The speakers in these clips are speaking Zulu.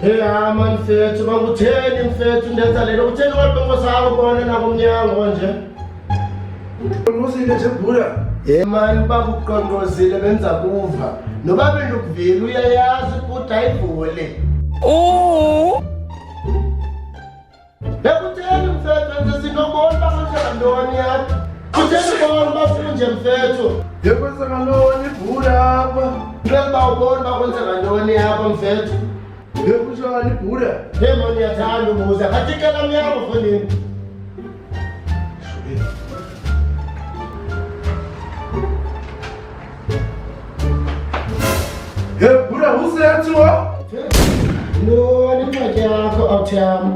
Ya mfethu bangutheni mfethu ndenza lento utheni kwabhengo sakho bona nakumnyango nje. Ngosile nje bhula. Man bakuqonqozile benza kuva. Noba benokuvila uyayazi ukuthi ayivule. Bekutheni mfethu nje sinobona bakwenza ntoni apha. Kutheni bona bafunje mfethu. Yekwenza ngaloni bhula apha. Ngeke bawubona bakwenza ntoni apha mfethu. Yekunjani bhula? Hey man uyathanda ubuza. Katikela mnyama mfondini. Bhula usethiwa? No, incwadi yakho awuthiyami.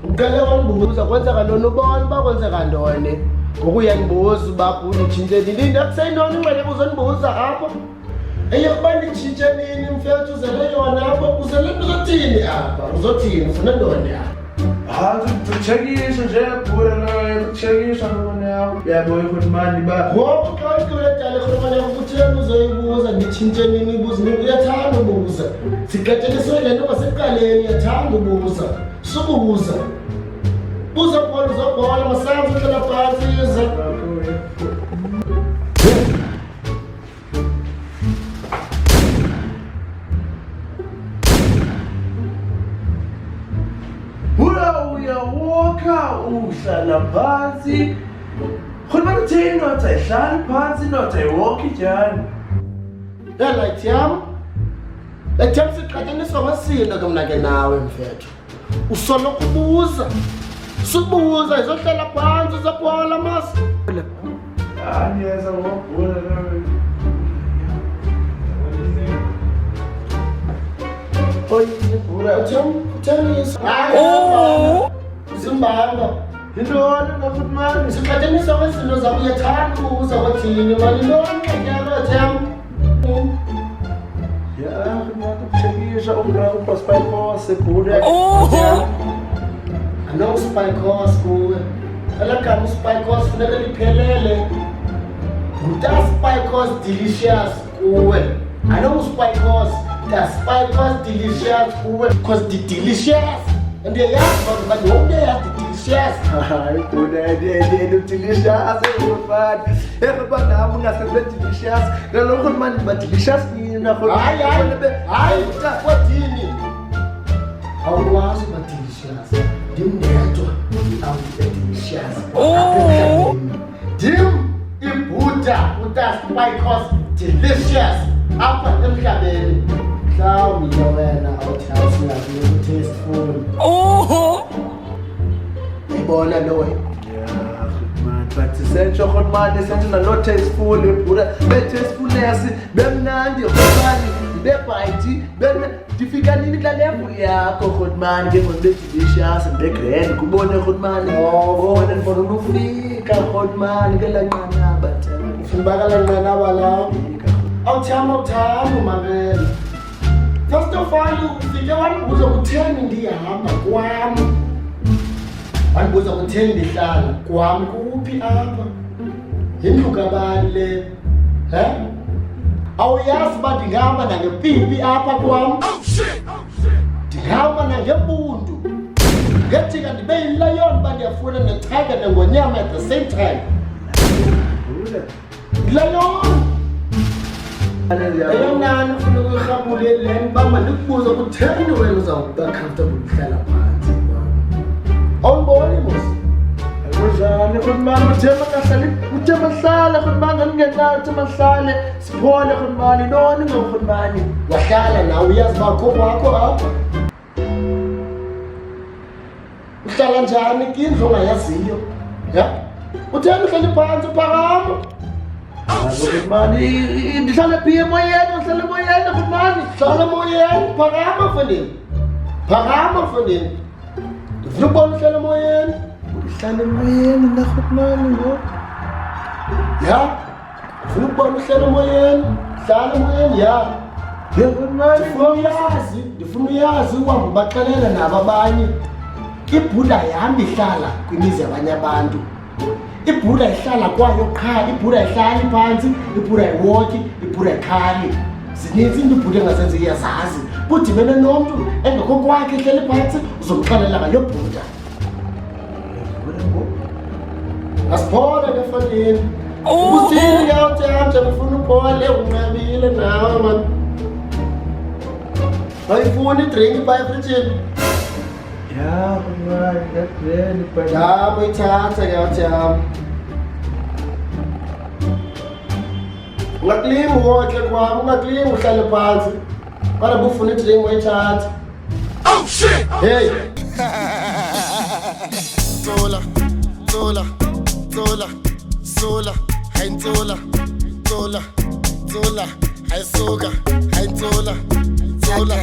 Uqale wangibuza kwenzeka ntoni ubona uba kwenzeka ntoni. Ngoku uyandibuza uba bhula utshintshe nini. Into kuseyintoni incwadi uzondibuza apha? Eyokuba nditshintshe nini mfethu uzele yona apha? Uzele nto uzothini apha? Uzothini? Ufuna ntoni apha? Tshekisha nje bhula nayo, tshekisha ngone yakho. Yabo ikhulumani ba. Ngoku xa uqule dala ikhulumani yakho kutheni uzoyibuza nditshintshe nini ibuza nini? Uyathanda ubuza. Siqetheliswe le nto kwasekuqaleni uyathanda ubuza. Subuza. Buza bhola uzobhola masanzi uhlala phantsi yiza. Bhula uyawoka uhlala phansi. Khulumani utheni nothi ayihlali phansi nothi ayiwoki njani? Light yam. Light yam siqhathaniswa ngasindo ke mna ke nawe mfethu. Usoloko ubuza. Subuza izohlala phansi uzobhola mas. Yeza ngobhula nawe. Oy, bhula utheni isa. Zimbanga. Yintoni ngakhulumani? Siqhathaniswa ngasindo zakho uyathanda ubuza kwathini mali ntoni ngiyalo tham. Ya, tshekisha umntu spayikose bhula. Ano spy course kuwe. Elagama spy course funeka liphelele. Nguta spy course delicious kuwe. Ano spy course, the spy course delicious kuwe because the delicious. And they ask but who they have the delicious. Hayi bhula ende delicious efan. Efan nami ngasebenza delicious. Ngalokho manje ba delicious yini nakho. Hayi kwathini? Awukwazi ba delicious. Ndimndedwa awudelicious. Dim ibuda uta spy course delicious apha emhlabeni. Mhlawumbi wena awuthasi ngathi tasteful. Ibona lo wena. Yeah, man, but sentsho khona sentsho nalo tasteful bhula. Be tastefulness bemnandi khona bebhayithi ndifika nini kula level yakho khotmani ke ngoba delicious ndegrand kubone khotmani ubone for ufika khotmani ke lanqanaba thana Ufuna la nqanaba lawo. Awuthama mamela. First of all ufike wandibuza kutheni ndihamba kwami. Wandibuza kutheni ndihlala kwami kuphi apha? Yindlu kabani le? Awuyazi uba ndingahamba nangepipi apha kwam. Ndingahamba nangempundu. Ngejika ndibe yilayoni uba ndiyafuna nechaka nengonyama at the same time. Yilayoni. Eyonani ufuna ukuyirhabule le uba mandikubuze kutheni wena uzawuba comfortable uhlala phansi kwam. Awuboni mos? Kunjani khotmani uthema hlala khotmani ngingenayo uthema hlale siphole khotmani noni ngokhotmani Wahlala nawe uyazi uba kho kwakho apha. Uhlala njani kindlu ongayaziyo? Utheni uhleli phantsi uphakama? khotmani ndihlale phi emoyeni uhlale emoyeni khotmani Hlala emoyeni, phakama mfondini. Phakama mfondini. Ndifuna ukubona uhlala emoyeni. uhlale emoyeni na khotmani ngoku Ndifuna ukubona uhlala emoyeni. Hlala emoyeni khotmani Ndifuna uyazi uhambe ubaxelela nabo abanye. Ibhula yam ihlala kwimizi yabanye abantu. Ibhula ihlala kwayo qha, ibhula ihlali phantsi, ibhula iwoki, ibhula ikhali. zininzi into ubhuti engazenzi iyazazi budibene nomntu engekho kwakhe ehleli phantsi uzomxelela ngalo bhuta asiphole ke efondini usini yawutyamtsha befuna uphole unqabile nawe man ayifuni idrinki phaa efrijini Yeah, man, that's really bad. jam uyithatha ke awutyam ungaklimi wotle kwam ungaklimi uhlale phantsi kodwa bufuna idrinki uyithatha Oh shit! hey Zola, Zola, Zola, Zola, hein Zola, Zola, Zola, hein Soga, hein Zola, Zola.